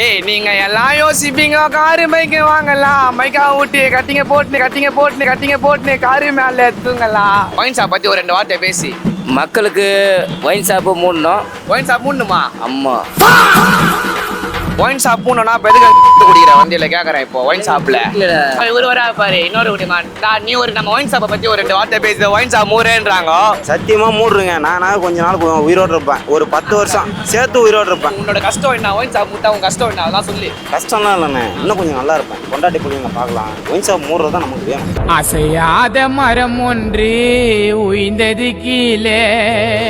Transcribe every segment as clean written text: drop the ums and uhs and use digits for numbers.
ஏய் நீங்க எல்லாம் யோசிப்பீங்க காரு பைக்கு வாங்கலாம் மைக்கா ஊட்டி கட்டிங்க போட்டு காரு மேல எடுத்துங்கலாம் ஒயின் ஷாப் பத்தி ஒரு 2 வார்த்தை பேசி மக்களுக்கு ஒயின் ஷாப்பு மூடணும். ஒயின் ஷாப் மூடணுமா? அம்மா ஒயின் ஷாப் மூடணும்னா இப்போ எதுக்கு குடிக்கிறேன் வண்டியில் கேட்குறேன் இப்போ ஒயின் ஷாப்பில் இவர் வரா பாரு இன்னொரு குடிமான் நீ ஒரு நம்ம ஒயின் ஷாப்பை பற்றி ஒரு 2 வார்த்தை பேசுது ஒயின் ஷாப் மூடுன்றாங்க. சத்தியமாக மூடுறேங்க. நான் கொஞ்ச நாள் உயிரோடு இருப்பேன். ஒரு 10 வருஷம் சேர்த்து உயிரோடு இருப்பேன். உன்னோட கஷ்டம் என்ன? ஒயின் ஷாப் மூட்டா உன் கஷ்டம் என்ன? அதெல்லாம் சொல்லி. கஷ்டம்லாம் இல்லைண்ணே, இன்னும் கொஞ்சம் நல்லா இருப்பேன். கொண்டாட்டி பிள்ளைங்க பார்க்கலாம். ஒயின் ஷாப் மூடுறது தான் நமக்கு வேணும். அசையாத மரம் ஒன்று உயிர்ந்தது கீழே.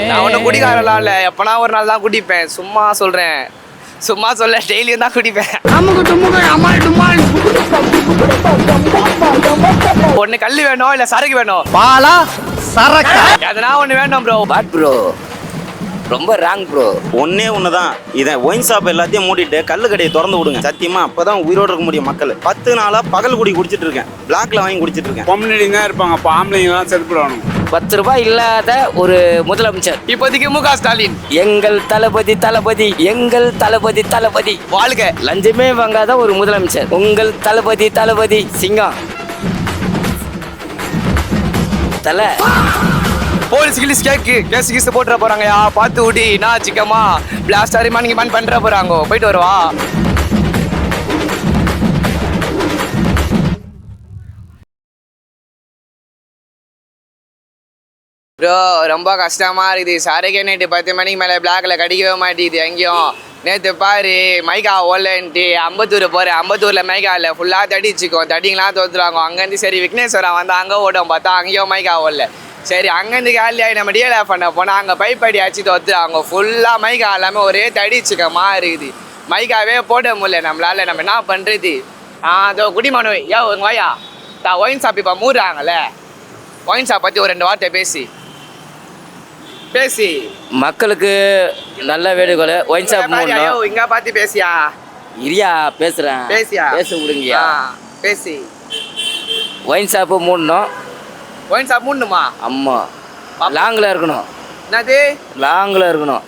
நான் ஒன்றும் குடிக்காரலாம் இல்லை, எப்பனா ஒரு நாள் தான் குடிப்பேன். சும்மா சொல்கிறேன், சும்மா சொல்ல டெய்லியும் தான் குடிப்பேன். ஒன்று கல் வேணும் இல்லை சரக்கு வேணும். பாலா சரக்கு எதனா ஒன்று வேணும் ப்ரோ. பாட் ப்ரோ, ரொம்ப ராங் ப்ரோ. ஒன்னே ஒன்று தான், இதை ஒயின் ஷாப் எல்லாத்தையும் மூடிட்டு கல்லு கடையை திறந்து விடுங்க. சத்தியமாக அப்போ தான் உயிரோடு இருக்க முடியும். மக்கள் 10 நாளாக பகல் குடி குடிச்சிட்டு இருக்கேன், பிளாக்ல வாங்கி குடிச்சிட்டு இருக்கேன். பொம்னடி தான் இருப்பாங்க, இப்போ ஆம்பளைங்கலாம் செதுப்பிடணும். 10 ரூபாய் இல்லாத ஒரு முதலமைச்சர் இப்போதைக்கு மு க ஸ்டாலின். எங்கள் தளபதி தளபதி எங்கள் தளபதி தளபதி வாழ்க. லஞ்சமே வாங்காத ஒரு முதலமைச்சர் உங்கள் தளபதி தளபதி சிங்கம் தலை. போலீஸ் கிளிஸ் கேஸ் கீஸ் போட்டுற போறாங்கயா, பார்த்து விடி. நான் சிக்கமா பிளாஸ்ட் அறிமா நீங்க மண் பண்ற போறாங்க. போயிட்டு வருவா ப்ரோ. ரொம்ப கஷ்டமா இருக்குது. சரக்கே நேற்று 10 மணிக்கு மேலே பிளாக்ல கடிக்கவே மாட்டேங்குது எங்கேயும். நேற்று பாரு மைக்கா ஓலன்ட்டு அம்பத்தூர் போகிறேன். அம்பத்தூரில் மைக்கா இல்லை, ஃபுல்லாக தடிச்சிக்கும். தடிங்களாம் தோத்துருவாங்க. அங்கேருந்து சரி விக்னேஸ்வரன் வந்து அங்கே ஓடும் பார்த்தா அங்கேயும் மைக்கா ஓடல. சரி அங்கேருந்து காலி ஆகி நம்ம டிஎல்எஃப் பண்ண போனால் அங்கே பைப் அடி அடிச்சு தோத்துறாங்க. ஃபுல்லாக மைக்கா எல்லாமே ஒரே தடிச்சிக்கமா இருக்குது. மைக்காவே போட முடியல நம்மளால. நம்ம என்ன பண்ணுறது? அதோ குடிமனு யோ உங்க வாயா ஒயின் ஷாப் இப்போ மூடுறாங்கல்ல, ஒயின் ஷாப் பற்றி ஒரு 2 வார்த்தை பேசி மக்களுக்கு நல்ல வேண்டுகோள். ஒயின் ஷாப் மூடணும். இங்க பார்த்து பேசியா? இரியா பேசுகிறேன். பேசியா? பேச விடுங்கயா. பேசி ஒயின் ஷாப்பு மூடணும். ஒயின் ஷாப் மூடணுமா? அம்மா லாங்கில் இருக்கணும். என்னது லாங்கில் இருக்கணும்,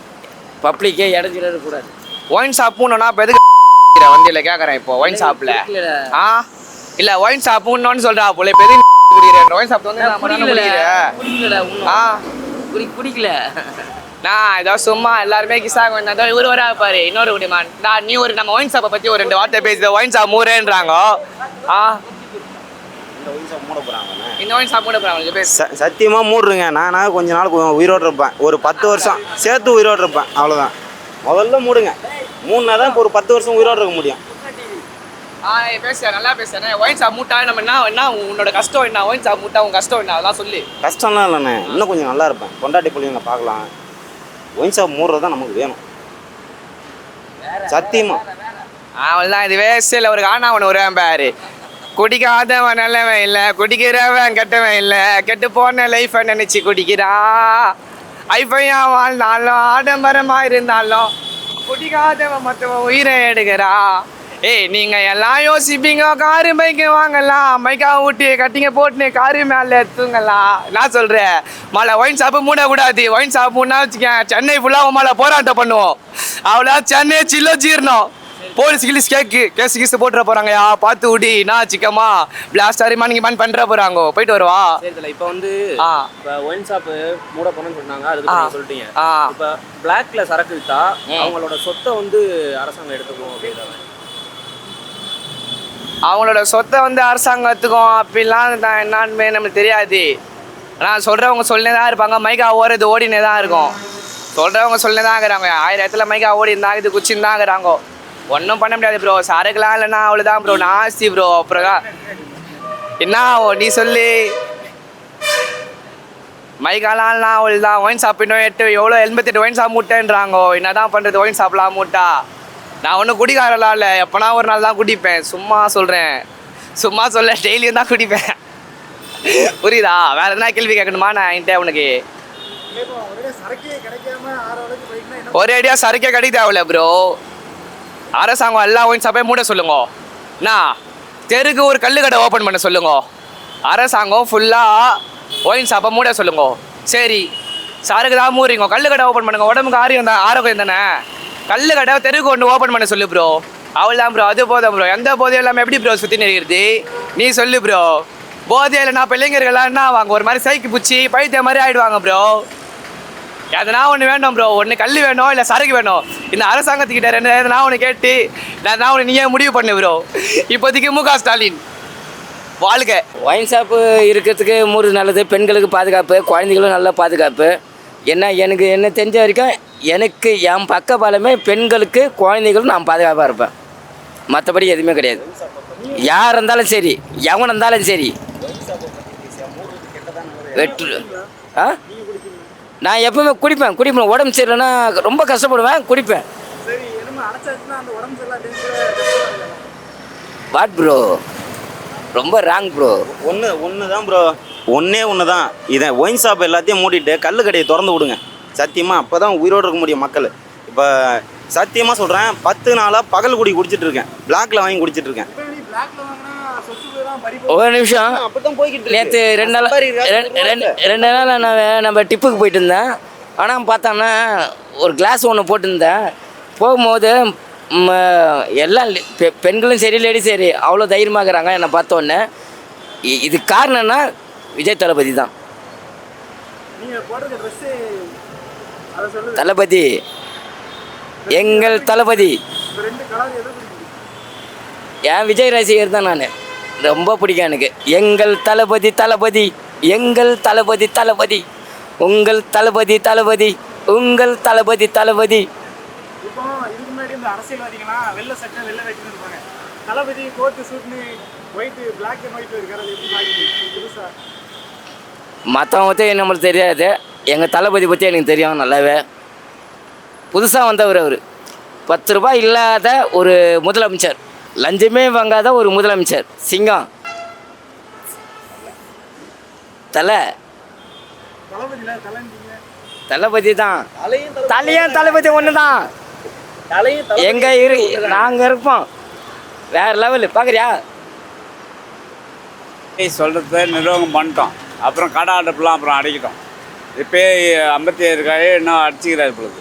பப்ளிக்கே இடைஞ்சிட இருக்கக்கூடாது. ஒயின் ஷாப் மூடணும்னா இப்போ எதுக்கு வண்டியில் கேட்குறேன் இப்போ ஒயின் ஷாப்பில் இல்லை ஒயின் ஷாப் மூடணும்னு சொல்கிறா போல. இப்போ எதுக்கு குடிக்கிறேன்? ஒயின் ஷாப் வந்து நான் குடிக்கல. நான் ஏதோ சும்மா எல்லாருமே கிசாக வந்தா இவர் வரா பாரு இன்னொரு குடிமான் நீ ஒரு நம்ம ஒயின் ஷாப்பை பற்றி ஒரு 2 வார்த்தை பேசுது ஒயின் ஷாப் மூடுன்றாங்க. இந்த ஒயின் ஷாப் மூட போகிறாங்க. சத்தியமாக மூடுறேங்க. நான் கொஞ்ச நாள் உயிரோடு இருப்பேன். ஒரு 10 வருஷம் சேர்த்து உயிரோடு இருப்பேன். அவ்வளோதான். முதல்ல மூடுங்க. மூணுனா தான் இப்போ ஒரு 10 வருஷம் உயிரோடு இருக்க முடியும். பேசுறேன், நல்லா பேசுறேன். ஒயின் ஷாப் மூட்டா நம்ம என்ன உன்னோட கஷ்டம் என்ன? ஒயின் ஷாப் மூட்டா உன் கஷ்டம் என்ன? அதெல்லாம் சொல்லி. கஷ்டம்லாம் இல்லைண்ணே, இன்னும் கொஞ்சம் நல்லா இருப்பேன். கொண்டாட்டி பிள்ளைங்க பார்க்கலாம். ஒயின் ஷாப் மூடுறது தான் நமக்கு வேணும். சத்தியமா அவள்தான் இது வேஸ்டில் ஒரு காணா ஒன்று வருவேன் பாரு. குடிக்காதவன் நல்லவன் இல்லை, குடிக்கிறவன் கெட்டவன் இல்லை, கெட்டு போன லைஃப்பை நினச்சி குடிக்கிறா. ஐஃபையா வாழ்ந்தாலும் ஆடம்பரமாக இருந்தாலும் குடிக்காதவன் மற்றவன் உயிரை எடுக்கிறா. ஏய் நீங்கள் எல்லாம் யோசிப்பீங்க காரு பைக்கு வாங்கலாம் மைக்கா ஊட்டி கட்டிங்க போட்டு காரு மேலே எடுத்துங்கலாம். நான் சொல்கிறேன் மழை ஒயின் ஷாப்பு மூடக்கூடாது. ஒயின் ஷாப் மூடனா வச்சுக்கேன் சென்னை ஃபுல்லாக மழை போராட்டம் பண்ணுவோம். அவ்வளோ சென்னை சில்லோ ஜீர்ணம். போலீஸ் கிளிஸ் கேஸ் கீஸ் போட்டுற போகிறாங்கயா, பார்த்து விடி. நான் சிக்கமா பிளாஸ்ட் அறிமா நீங்கள் மண் பண்ணுற போகிறாங்க. போயிட்டு வருவா. இப்போ வந்து இப்போ ஒயின் ஷாப்பு மூட போனோம்னு சொன்னாங்க, அதுக்கு நீங்கள் சொல்லிட்டீங்க. இப்போ பிளாக்ல சரக்கு விற்றா அவங்களோட சொத்தை வந்து அரசாங்கம் எடுத்துக்கும் அப்படின்றாங்க. அவங்களோட சொத்தை வந்து அரசாங்கத்துக்கும் அப்படிலாம் என்னான்னு நம்மளுக்கு தெரியாது. ஆனால் சொல்கிறவங்க சொல்லினே தான் இருப்பாங்க. மைக்கா ஓடினே தான் இருக்கும். சொல்கிறவங்க சொல்லினே தான் இருக்கிறாங்க. 1000 இடத்துல மைக்கா ஓடி இருந்தாங்க, இது குச்சின்னு தான் இருக்கிறாங்க. ஒன்றும் பண்ண முடியாது ப்ரோ. சரக்குலாம் இல்லைன்னா அவ்வளோதான் ப்ரோ. நாஸ்தி ப்ரோ. அப்புறம் என்ன நீ சொல்லி மைக்காலாம் அவ்வளோதான். ஒயின் ஷாப் இன்னும் எவ்வளோ 88 ஒயின் ஷாப் மூட்டேன்றாங்க. என்ன தான் பண்ணுறது? ஒயின் ஷாப்லாம் மூட்டா. நான் ஒன்றும் குடிக்காரலாம் இல்லை, எப்போனா ஒரு நாள் தான் குடிப்பேன். சும்மா சொல்கிறேன், சும்மா சொல்ல டெய்லியும் தான் குடிப்பேன். புரியுதா? வேறு எதனா கேள்வி கேட்கணுமா நான் என்கிட்ட? உனக்கு ஒரே அடியாக சரக்கே கிடைக்க தேவையில்ல ப்ரோ. அரசாங்கம் எல்லா ஒயின் ஷாப்பே மூட சொல்லுங்க. நான் தெருக்கு ஒரு கல்லு கடை ஓப்பன் பண்ண சொல்லுங்க. அரசாங்கம் ஃபுல்லாக ஒயின் ஷாப்பை மூட சொல்லுங்க. சரி சரக்கு தான் மூடுறீங்க, கல்லு கடை ஓப்பன் பண்ணுங்க. உடம்புக்கு ஆரோக்கியம் தானே. கல்லு கடை தெருக்கு ஒன்று ஓப்பன் பண்ண சொல்லு ப்ரோ. அவள் தான் ப்ரோ, அது போதும் ப்ரோ. எந்த போதையும் இல்லாமல் எப்படி ப்ரோ சுற்றி நிற்கிறது நீ சொல்லு ப்ரோ. போதையில் நான் பிள்ளைங்கர்கள்லாம் என்ன வாங்க ஒரு மாதிரி சைக்கு பிடிச்சி பைத்திய மாதிரி ஆகிடுவாங்க ப்ரோ. எதனா ஒன்று வேணும் ப்ரோ, ஒன்று கல் வேணும் இல்லை சரக்கு வேணும். இந்த அரசாங்கத்துக்கிட்ட ரெண்டு எதனா ஒன்று கேட்டு நான் ஒன்று நீயே முடிவு பண்ணு ப்ரோ. இப்போதைக்கு மு க ஸ்டாலின் வாழ்க. ஒயின் ஷாப்பு இருக்கிறதுக்கு மூணு நல்லது. பெண்களுக்கு பாதுகாப்பு, குழந்தைகளும் நல்ல பாதுகாப்பு. என்ன தெரிஞ்ச வரைக்கும் எனக்கு என் பக்க பாலமே பெண்களுக்கு குழந்தைகளும் நான் பாதுகாப்பாக இருப்பேன். மற்றபடி எதுவுமே கிடையாது. யார் இருந்தாலும் சரி, எவன் இருந்தாலும் சரி. வெற்று நான் எப்பவுமே குடிப்பேன். உடம்பு சரியில்லைன்னா ரொம்ப கஷ்டப்படுவேன், குடிப்பேன். வாட் ப்ரோ, ரொம்ப ராங் ப்ரோ. ஒன்று தான் ப்ரோ, ஒன்று தான். இதை ஒயின் ஷாப் எல்லாத்தையும் மூடிட்டு கல் கடையை திறந்து விடுங்க. சத்தியமாக அப்போ தான் உயிரோடு இருக்க முடியும் மக்கள். இப்போ சத்தியமாக சொல்கிறேன், 10 நாளாக பகல் குடி குடிச்சிட்டு இருக்கேன். பிளாக்ல வாங்கி குடிச்சிட்டு இருக்கேன். ஒரு நிமிஷம். அப்படித்தான் போய்கிட்டு நேற்று 2 நாள் நான் நம்ம டிப்புக்கு போயிட்டு இருந்தேன். ஆனால் பார்த்தோம்னா ஒரு கிளாஸ் ஒன்று போட்டிருந்தேன். போகும்போது எல்லாம் பெண்களும் சரி லேடிஸும் சரி அவ்வளோ தைரியமாகறாங்க என்னை பார்த்தோன்னே. இது காரணம்னா விஜய் தளபதி தான். தளபதி, எங்கள் தளபதி. என் விஜய் ரசிகர் தான் நான். ரொம்ப பிடிக்கும் எனக்கு. எங்கள் தளபதி தளபதி, எங்கள் தளபதி தளபதி, உங்கள் தளபதி தளபதி, உங்கள் தளபதி தளபதி. இப்போ இதுக்கு முன்னாடி இந்த அரசியல்வாதிகள்லாம் வெள்ளை சட்டை வெள்ளை வைக்கணும்னு இருப்பாங்க. தளபதி கோட்டு சூட்னு ஒயிட் பிளாக் அண்ட் ஒயிட் இருக்காரு. அது எப்படி பாக்குறீங்க புதுசா? மற்றவங்க பற்றி நம்மளுக்கு தெரியாது. எங்கள் தளபதி பற்றி எனக்கு தெரியும் நல்லாவே. புதுசாக வந்தவர் அவர். 10 ரூபாய் இல்லாத ஒரு முதலமைச்சர், லஞ்சமே வாங்காத ஒரு முதலமைச்சர். சிங்கம் தளபதி தான். தலையும் தளபதி ஒன்று தான். எங்கே நாங்கள் இருப்போம் வேறு லெவலு. பார்க்குறியா? சொல்கிறத நிர்வாகம் பண்ணிட்டோம். அப்புறம் கடை அடுப்புலாம் அப்புறம் அடைக்கிட்டோம். இப்போ 57 காயே இன்னும் அடிச்சிக்கிறாரு பொழுது.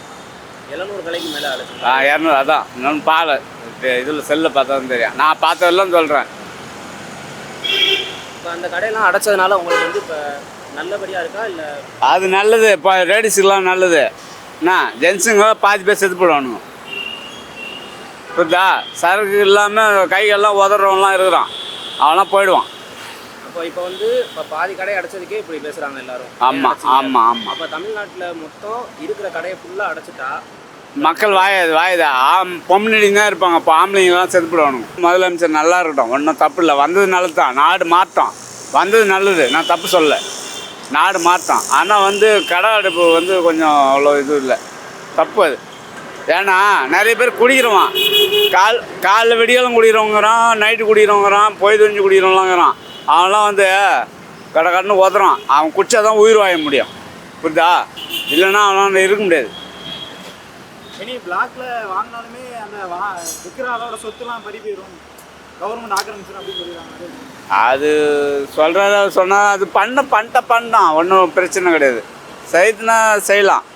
700 கலைக்கு மேலே அழைச்சி 200. அதான் இன்னொன்று பால் இதில் செல்லில் பார்த்தா தான் தெரியும். நான் பார்த்ததெல்லாம் சொல்கிறேன். இப்போ அந்த கடையெல்லாம் அடைச்சதுனால உங்களுக்கு வந்து இப்போ நல்லபடியாக இருக்கா இல்லை? அது நல்லது. இப்போ லேடிஸுக்கெலாம் நல்லது. என்ன ஜென்ஸுங்க பாதி பேர் செத்து போடுவானுங்க. புரியுதா? சரக்கு இல்லாமல் கைகள்லாம் உதறவங்களாம் இருக்கிறான், அவன்லாம் போயிடுவான். இப்போ வந்து இப்போ பாதி கடை அடைச்சதுக்கே இப்படி பேசுகிறாங்க எல்லாரும். ஆமாம். அப்போ தமிழ்நாட்டில் மொத்தம் இருக்கிற கடையை ஃபுல்லாக அடைச்சிட்டா மக்கள் வாயுதா பொம்னிடிங்க தான் இருப்பாங்க. இப்போ ஆம்பளைங்கெல்லாம் செத்து போடுவானுங்க. முதலமைச்சர் நல்லா இருக்கட்டும், ஒன்றும் தப்பு இல்லை. வந்தது நல்லது தான். நாடு மாற்றம் வந்தது நல்லது, நான் தப்பு சொல்ல. நாடு மாற்றம். ஆனால் வந்து கடை அடுப்பு வந்து கொஞ்சம் அவ்வளோ இது இல்லை, தப்பு அது. ஏன்னா நிறைய பேர் குடிக்கிறவான். காலைல வெடியெல்லாம் குடிக்கிறவங்கிறான், நைட்டு குடிக்கிறவங்கிறான், பொய் தெரிஞ்சு குடிக்கிறவங்களாங்கிறான். அவன்லாம் வந்து கடைன்னு உதறான். அவன் குடிச்சா தான் உயிர் வாழ முடியும். புரியுதா? இல்லைன்னா அவனால் இருக்க முடியாது. இனி பிளாக்ல வாங்கினாலுமே அந்த விற்கிற ஆளோட சொத்துலாம் பறி போயிடும், கவர்மெண்ட் ஆக்கிரமிச்சிடும் அப்படின்னு சொல்லிடுறாங்க. அது சொல்கிறத சொன்னால் அது பண்ணான் ஒன்றும் பிரச்சனை கிடையாது. செய்துனா செய்யலாம்.